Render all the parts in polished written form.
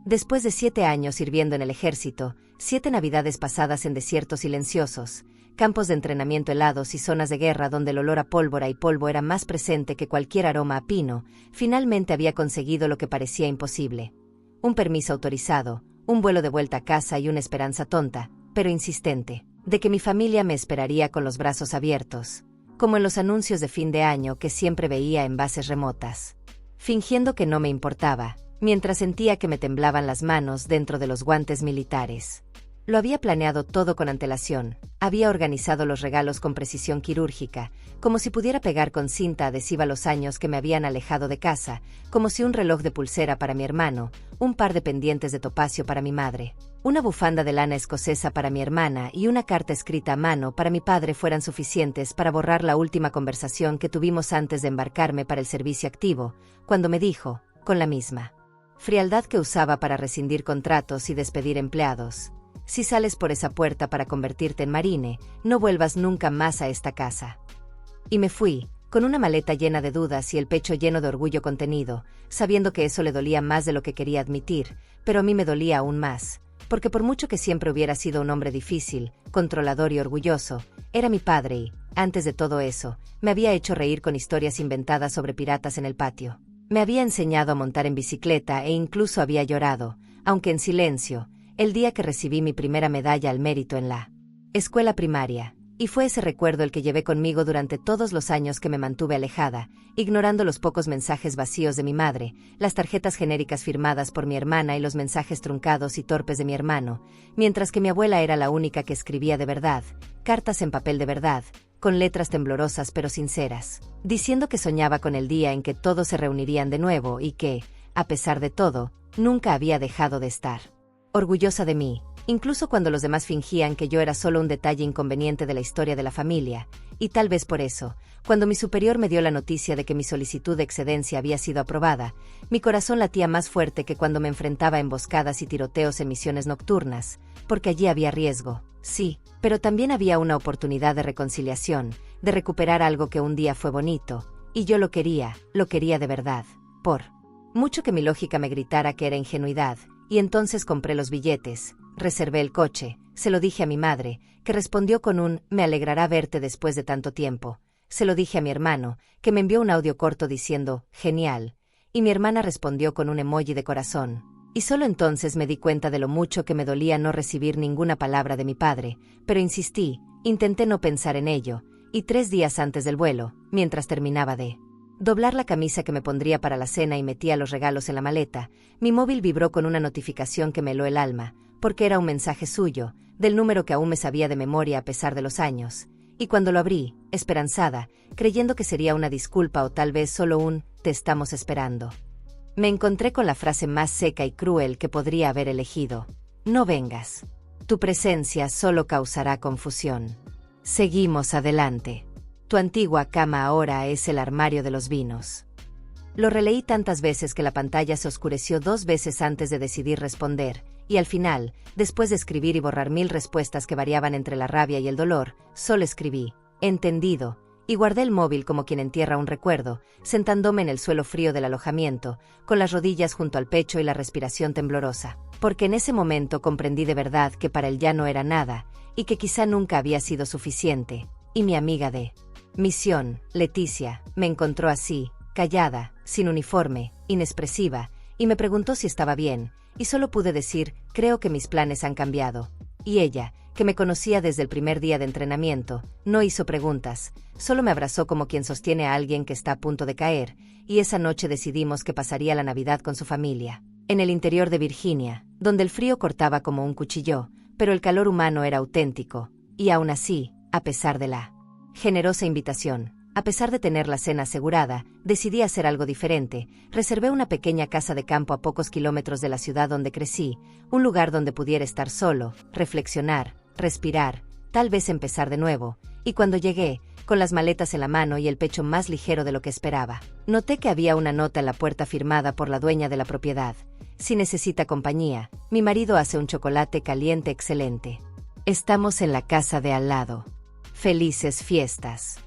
Después de 7 años sirviendo en el ejército, 7 navidades pasadas en desiertos silenciosos, campos de entrenamiento helados y zonas de guerra donde el olor a pólvora y polvo era más presente que cualquier aroma a pino, finalmente había conseguido lo que parecía imposible. Un permiso autorizado, un vuelo de vuelta a casa y una esperanza tonta, pero insistente, de que mi familia me esperaría con los brazos abiertos, como en los anuncios de fin de año que siempre veía en bases remotas. Fingiendo que no me importaba, mientras sentía que me temblaban las manos dentro de los guantes militares. Lo había planeado todo con antelación, había organizado los regalos con precisión quirúrgica, como si pudiera pegar con cinta adhesiva los años que me habían alejado de casa, como si un reloj de pulsera para mi hermano, un par de pendientes de topacio para mi madre, una bufanda de lana escocesa para mi hermana y una carta escrita a mano para mi padre fueran suficientes para borrar la última conversación que tuvimos antes de embarcarme para el servicio activo, cuando me dijo, con la misma frialdad que usaba para rescindir contratos y despedir empleados: si sales por esa puerta para convertirte en marine, no vuelvas nunca más a esta casa. Y me fui, con una maleta llena de dudas y el pecho lleno de orgullo contenido, sabiendo que eso le dolía más de lo que quería admitir, pero a mí me dolía aún más, porque por mucho que siempre hubiera sido un hombre difícil, controlador y orgulloso, era mi padre y, antes de todo eso, me había hecho reír con historias inventadas sobre piratas en el patio. Me había enseñado a montar en bicicleta e incluso había llorado, aunque en silencio, el día que recibí mi primera medalla al mérito en la escuela primaria, y fue ese recuerdo el que llevé conmigo durante todos los años que me mantuve alejada, ignorando los pocos mensajes vacíos de mi madre, las tarjetas genéricas firmadas por mi hermana y los mensajes truncados y torpes de mi hermano, mientras que mi abuela era la única que escribía de verdad, cartas en papel de verdad, con letras temblorosas pero sinceras, diciendo que soñaba con el día en que todos se reunirían de nuevo y que, a pesar de todo, nunca había dejado de estar orgullosa de mí, incluso cuando los demás fingían que yo era solo un detalle inconveniente de la historia de la familia, y tal vez por eso, cuando mi superior me dio la noticia de que mi solicitud de excedencia había sido aprobada, mi corazón latía más fuerte que cuando me enfrentaba a emboscadas y tiroteos en misiones nocturnas, porque allí había riesgo, sí, pero también había una oportunidad de reconciliación, de recuperar algo que un día fue bonito, y yo lo quería de verdad, por mucho que mi lógica me gritara que era ingenuidad. Y entonces compré los billetes, reservé el coche, se lo dije a mi madre, que respondió con un «me alegrará verte después de tanto tiempo», se lo dije a mi hermano, que me envió un audio corto diciendo «genial», y mi hermana respondió con un emoji de corazón. Y solo entonces me di cuenta de lo mucho que me dolía no recibir ninguna palabra de mi padre, pero insistí, intenté no pensar en ello, y 3 días antes del vuelo, mientras terminaba de doblar la camisa que me pondría para la cena y metía los regalos en la maleta, mi móvil vibró con una notificación que me heló el alma, porque era un mensaje suyo, del número que aún me sabía de memoria a pesar de los años. Y cuando lo abrí, esperanzada, creyendo que sería una disculpa o tal vez solo un «te estamos esperando», me encontré con la frase más seca y cruel que podría haber elegido: «No vengas. Tu presencia solo causará confusión. Seguimos adelante. Tu antigua cama ahora es el armario de los vinos». Lo releí tantas veces que la pantalla se oscureció 2 veces antes de decidir responder, y al final, después de escribir y borrar 1000 respuestas que variaban entre la rabia y el dolor, solo escribí «entendido», y guardé el móvil como quien entierra un recuerdo, sentándome en el suelo frío del alojamiento, con las rodillas junto al pecho y la respiración temblorosa, porque en ese momento comprendí de verdad que para él ya no era nada, y que quizá nunca había sido suficiente, y mi amiga de misión, Leticia, me encontró así, callada, sin uniforme, inexpresiva, y me preguntó si estaba bien, y solo pude decir, creo que mis planes han cambiado. Y ella, que me conocía desde el primer día de entrenamiento, no hizo preguntas, solo me abrazó como quien sostiene a alguien que está a punto de caer, y esa noche decidimos que pasaría la Navidad con su familia, en el interior de Virginia, donde el frío cortaba como un cuchillo, pero el calor humano era auténtico, y aún así, a pesar de la generosa invitación, a pesar de tener la cena asegurada, decidí hacer algo diferente. Reservé una pequeña casa de campo a pocos kilómetros de la ciudad donde crecí, un lugar donde pudiera estar solo, reflexionar, respirar, tal vez empezar de nuevo, y cuando llegué, con las maletas en la mano y el pecho más ligero de lo que esperaba, noté que había una nota en la puerta firmada por la dueña de la propiedad. Si necesita compañía, mi marido hace un chocolate caliente excelente. Estamos en la casa de al lado. Felices fiestas.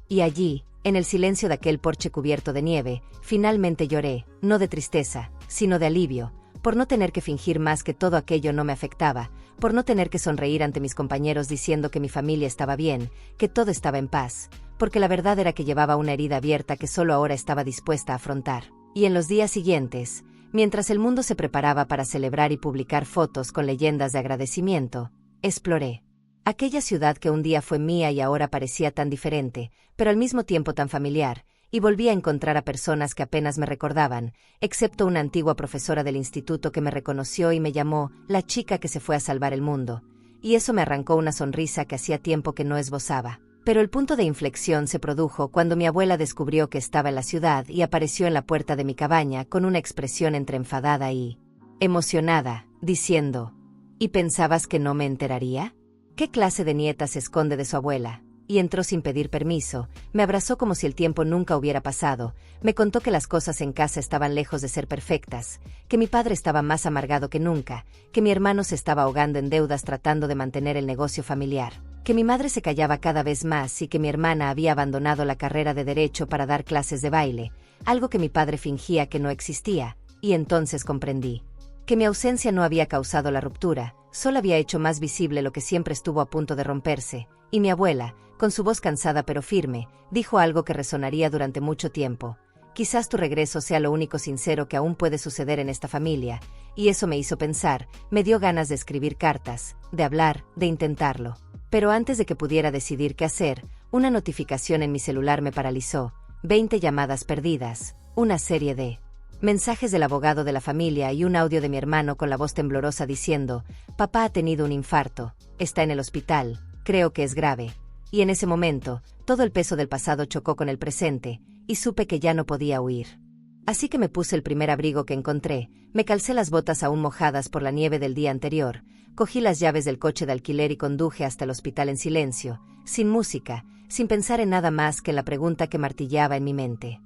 Y allí, en el silencio de aquel porche cubierto de nieve, finalmente lloré, no de tristeza, sino de alivio, por no tener que fingir más que todo aquello no me afectaba, por no tener que sonreír ante mis compañeros diciendo que mi familia estaba bien, que todo estaba en paz, porque la verdad era que llevaba una herida abierta que solo ahora estaba dispuesta a afrontar. Y en los días siguientes, mientras el mundo se preparaba para celebrar y publicar fotos con leyendas de agradecimiento, exploré aquella ciudad que un día fue mía y ahora parecía tan diferente, pero al mismo tiempo tan familiar, y volví a encontrar a personas que apenas me recordaban, excepto una antigua profesora del instituto que me reconoció y me llamó la chica que se fue a salvar el mundo, y eso me arrancó una sonrisa que hacía tiempo que no esbozaba. Pero el punto de inflexión se produjo cuando mi abuela descubrió que estaba en la ciudad y apareció en la puerta de mi cabaña con una expresión entre enfadada y emocionada, diciendo: ¿Y pensabas que no me enteraría? ¿Qué clase de nieta se esconde de su abuela? Y entró sin pedir permiso, me abrazó como si el tiempo nunca hubiera pasado, me contó que las cosas en casa estaban lejos de ser perfectas, que mi padre estaba más amargado que nunca, que mi hermano se estaba ahogando en deudas tratando de mantener el negocio familiar, que mi madre se callaba cada vez más y que mi hermana había abandonado la carrera de Derecho para dar clases de baile, algo que mi padre fingía que no existía, y entonces comprendí que mi ausencia no había causado la ruptura, solo había hecho más visible lo que siempre estuvo a punto de romperse, y mi abuela, con su voz cansada pero firme, dijo algo que resonaría durante mucho tiempo: quizás tu regreso sea lo único sincero que aún puede suceder en esta familia, y eso me hizo pensar, me dio ganas de escribir cartas, de hablar, de intentarlo. Pero antes de que pudiera decidir qué hacer, una notificación en mi celular me paralizó: 20 llamadas perdidas, una serie de mensajes del abogado de la familia y un audio de mi hermano con la voz temblorosa diciendo: papá ha tenido un infarto, está en el hospital, creo que es grave. Y en ese momento, todo el peso del pasado chocó con el presente, y supe que ya no podía huir. Así que me puse el primer abrigo que encontré, me calcé las botas aún mojadas por la nieve del día anterior, cogí las llaves del coche de alquiler y conduje hasta el hospital en silencio, sin música, sin pensar en nada más que en la pregunta que martillaba en mi mente: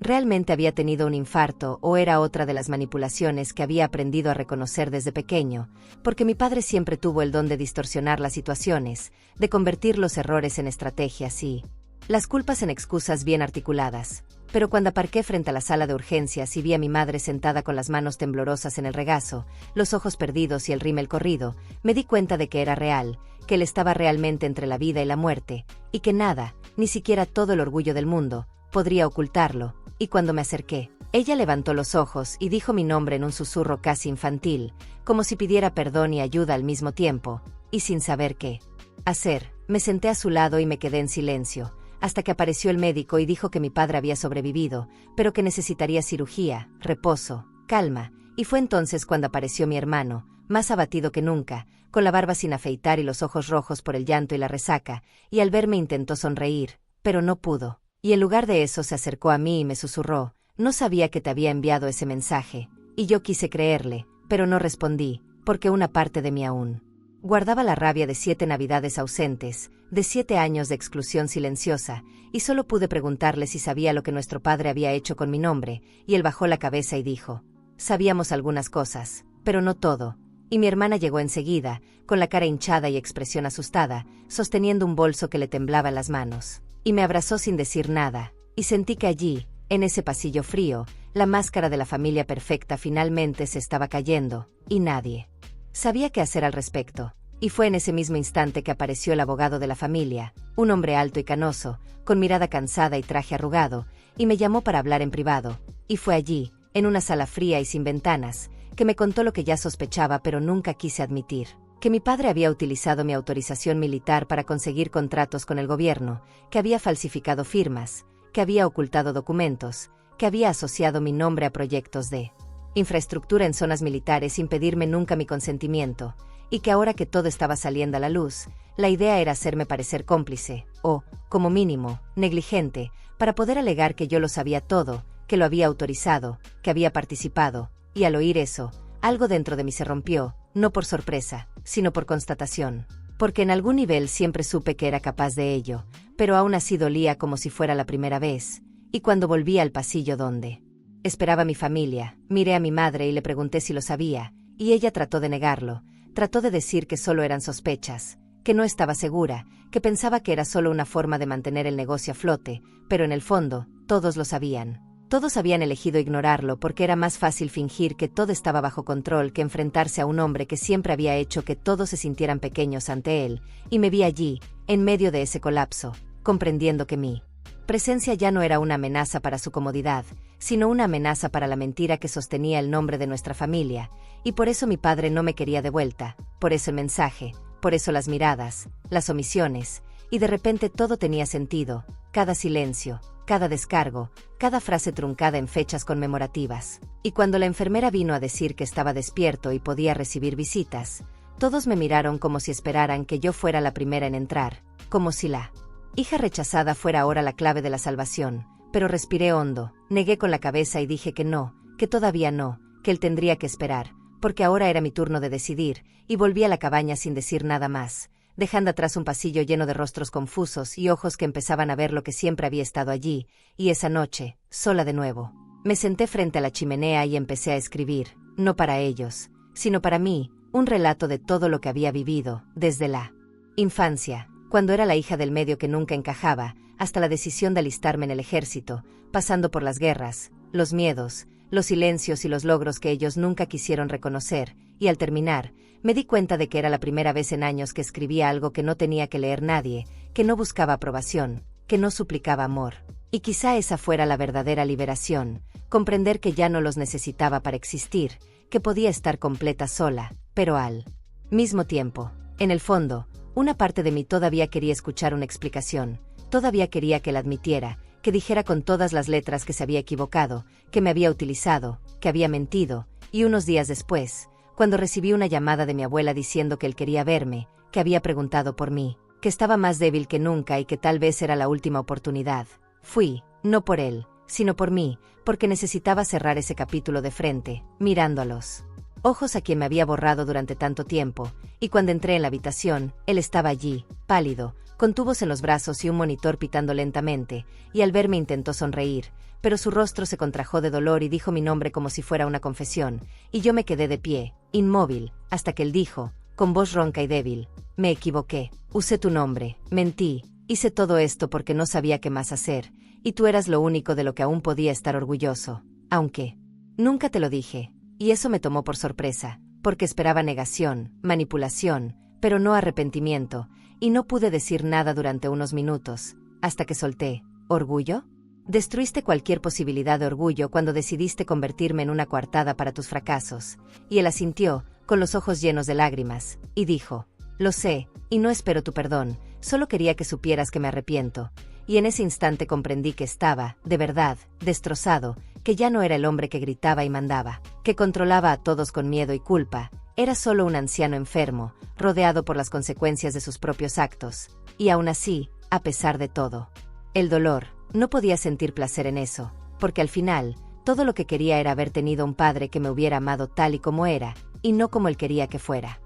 ¿realmente había tenido un infarto o era otra de las manipulaciones que había aprendido a reconocer desde pequeño? Porque mi padre siempre tuvo el don de distorsionar las situaciones, de convertir los errores en estrategias y las culpas en excusas bien articuladas. Pero cuando aparqué frente a la sala de urgencias y vi a mi madre sentada con las manos temblorosas en el regazo, los ojos perdidos y el rímel corrido, me di cuenta de que era real, que él estaba realmente entre la vida y la muerte, y que nada, ni siquiera todo el orgullo del mundo, podría ocultarlo. Y cuando me acerqué, ella levantó los ojos y dijo mi nombre en un susurro casi infantil, como si pidiera perdón y ayuda al mismo tiempo, y sin saber qué hacer, me senté a su lado y me quedé en silencio, hasta que apareció el médico y dijo que mi padre había sobrevivido, pero que necesitaría cirugía, reposo, calma, y fue entonces cuando apareció mi hermano, más abatido que nunca, con la barba sin afeitar y los ojos rojos por el llanto y la resaca, y al verme intentó sonreír, pero no pudo. Y en lugar de eso se acercó a mí y me susurró: no sabía que te había enviado ese mensaje, y yo quise creerle, pero no respondí, porque una parte de mí aún guardaba la rabia de 7 navidades ausentes, de 7 años de exclusión silenciosa, y solo pude preguntarle si sabía lo que nuestro padre había hecho con mi nombre, y él bajó la cabeza y dijo: sabíamos algunas cosas, pero no todo. Y mi hermana llegó enseguida, con la cara hinchada y expresión asustada, sosteniendo un bolso que le temblaba en las manos. Y me abrazó sin decir nada, y sentí que allí, en ese pasillo frío, la máscara de la familia perfecta finalmente se estaba cayendo, y nadie sabía qué hacer al respecto. Y fue en ese mismo instante que apareció el abogado de la familia, un hombre alto y canoso, con mirada cansada y traje arrugado, y me llamó para hablar en privado, y fue allí, en una sala fría y sin ventanas, que me contó lo que ya sospechaba pero nunca quise admitir: que mi padre había utilizado mi autorización militar para conseguir contratos con el gobierno, que había falsificado firmas, que había ocultado documentos, que había asociado mi nombre a proyectos de infraestructura en zonas militares sin pedirme nunca mi consentimiento, y que ahora que todo estaba saliendo a la luz, la idea era hacerme parecer cómplice, o, como mínimo, negligente, para poder alegar que yo lo sabía todo, que lo había autorizado, que había participado, y al oír eso, algo dentro de mí se rompió, no por sorpresa, sino por constatación. Porque en algún nivel siempre supe que era capaz de ello, pero aún así dolía como si fuera la primera vez, y cuando volví al pasillo donde esperaba mi familia, miré a mi madre y le pregunté si lo sabía, y ella trató de negarlo, trató de decir que solo eran sospechas, que no estaba segura, que pensaba que era solo una forma de mantener el negocio a flote, pero en el fondo, todos lo sabían. Todos habían elegido ignorarlo porque era más fácil fingir que todo estaba bajo control que enfrentarse a un hombre que siempre había hecho que todos se sintieran pequeños ante él, y me vi allí, en medio de ese colapso, comprendiendo que mi presencia ya no era una amenaza para su comodidad, sino una amenaza para la mentira que sostenía el nombre de nuestra familia, y por eso mi padre no me quería de vuelta, por eso el mensaje, por eso las miradas, las omisiones, y de repente todo tenía sentido, cada silencio, cada descargo, cada frase truncada en fechas conmemorativas. Y cuando la enfermera vino a decir que estaba despierto y podía recibir visitas, todos me miraron como si esperaran que yo fuera la primera en entrar, como si la hija rechazada fuera ahora la clave de la salvación, pero respiré hondo, negué con la cabeza y dije que no, que todavía no, que él tendría que esperar, porque ahora era mi turno de decidir, y volví a la cabaña sin decir nada más, dejando atrás un pasillo lleno de rostros confusos y ojos que empezaban a ver lo que siempre había estado allí, y esa noche, sola de nuevo, me senté frente a la chimenea y empecé a escribir, no para ellos, sino para mí, un relato de todo lo que había vivido, desde la infancia, cuando era la hija del medio que nunca encajaba, hasta la decisión de alistarme en el ejército, pasando por las guerras, los miedos, los silencios y los logros que ellos nunca quisieron reconocer, y al terminar, me di cuenta de que era la primera vez en años que escribía algo que no tenía que leer nadie, que no buscaba aprobación, que no suplicaba amor. Y quizá esa fuera la verdadera liberación, comprender que ya no los necesitaba para existir, que podía estar completa sola, pero al mismo tiempo, en el fondo, una parte de mí todavía quería escuchar una explicación, todavía quería que la admitiera, que dijera con todas las letras que se había equivocado, que me había utilizado, que había mentido, y unos días después, cuando recibí una llamada de mi abuela diciendo que él quería verme, que había preguntado por mí, que estaba más débil que nunca y que tal vez era la última oportunidad, fui, no por él, sino por mí, porque necesitaba cerrar ese capítulo de frente, mirando a los ojos a quien me había borrado durante tanto tiempo, y cuando entré en la habitación, él estaba allí, pálido, con tubos en los brazos y un monitor pitando lentamente, y al verme intentó sonreír, pero su rostro se contrajo de dolor y dijo mi nombre como si fuera una confesión, y yo me quedé de pie, inmóvil, hasta que él dijo, con voz ronca y débil, me equivoqué, usé tu nombre, mentí, hice todo esto porque no sabía qué más hacer, y tú eras lo único de lo que aún podía estar orgulloso, aunque nunca te lo dije, y eso me tomó por sorpresa, porque esperaba negación, manipulación, pero no arrepentimiento, y no pude decir nada durante unos minutos, hasta que solté, ¿orgullo? Destruiste cualquier posibilidad de orgullo cuando decidiste convertirme en una coartada para tus fracasos, y él asintió, con los ojos llenos de lágrimas, y dijo, lo sé, y no espero tu perdón, solo quería que supieras que me arrepiento, y en ese instante comprendí que estaba, de verdad, destrozado, que ya no era el hombre que gritaba y mandaba, que controlaba a todos con miedo y culpa, era solo un anciano enfermo, rodeado por las consecuencias de sus propios actos, y aún así, a pesar de todo, el dolor, no podía sentir placer en eso, porque al final, todo lo que quería era haber tenido un padre que me hubiera amado tal y como era, y no como él quería que fuera.